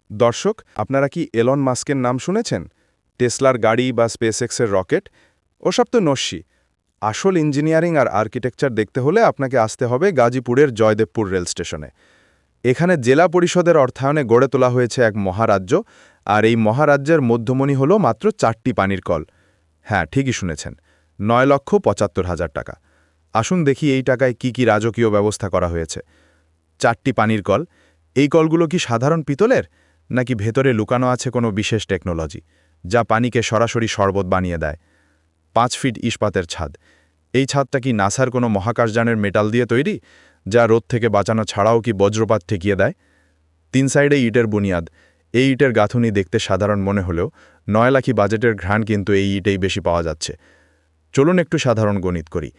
দর্শক, আপনারা কি এলন মাস্কের নাম শুনেছেন? টেসলার গাড়ি বা স্পেসএক্সের রকেট? ওসব তো নস্যি। আসল ইঞ্জিনিয়ারিং আর আর্কিটেকচার দেখতে হলে আপনাকে আসতে হবে গাজীপুরের জয়দেবপুর রেল স্টেশনে। এখানে জেলা পরিষদের অর্থায়নে গড়ে তোলা হয়েছে এক মহারাজ্য, আর এই মহারাজ্যের মধ্যমণি হল মাত্র 4টি পানির কল। হ্যাঁ, ঠিকই শুনেছেন, 9,75,000 টাকা। আসুন দেখি এই টাকায় কি কি রাজকীয় ব্যবস্থা করা হয়েছে। 4টি পানির কল। এই কলগুলো কি সাধারণ পিতলের, নাকি ভেতরে লুকানো আছে কোনো বিশেষ টেকনোলজি যা পানিকে সরাসরি শরবত বানিয়ে দেয়? 5 ফিট ইস্পাতের ছাদ। এই ছাদটা কি নাসার কোনো মহাকাশযানের মেটাল দিয়ে তৈরি, যা রোদ থেকে বাঁচানো ছাড়াও কি বজ্রপাত ঠেকিয়ে দেয়? 3 সাইডে ইটের বুনিয়াদ। এই ইটের গাঁথুনি দেখতে সাধারণ মনে হলেও 9 লাখি বাজেটের ঘ্রাণ কিন্তু এই ইটেই বেশি পাওয়া যাচ্ছে। চলুন একটু সাধারণ গণিত করি।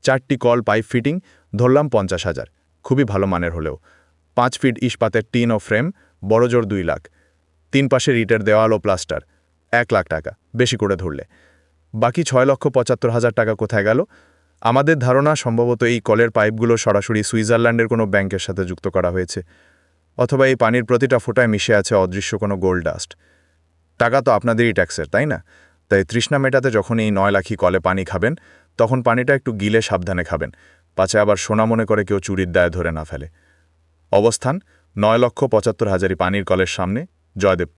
4টি কল পাইপ ফিটিং, ধরলাম 50,000, খুবই ভালো মানের হলেও। 5 ফিট ইস্পাতের টিন ও ফ্রেম, বড়জোর 2 লাখ। 3 পাশের ইটের দেওয়াল ও প্লাস্টার, 1 লাখ টাকা, বেশি করে ধরলে। বাকি 6,75,000 টাকা কোথায় গেল? আমাদের ধারণা সম্ভবত এই কলের পাইপগুলো সরাসরি সুইজারল্যান্ডের কোনো ব্যাংকের সাথে যুক্ত করা হয়েছে, অথবা এই পানির প্রতিটা ফোঁটায় মিশে আছে অদৃশ্য কোনো গোল্ড ডাস্ট। টাকা তো আপনাদেরই ট্যাক্সের, তাই না? তাই তৃষ্ণা মেটাতে যখন এই 9 লাখি কলে পানি খাবেন, তখন পানিটা একটু গিলে সাবধানে খাবেন, পাছে আবার সোনা মনে করে কেউ চুরির দায়ে ধরে না ফেলে। অবস্থান: 9,75,000 পানির কলের সামনে, জয়দেব।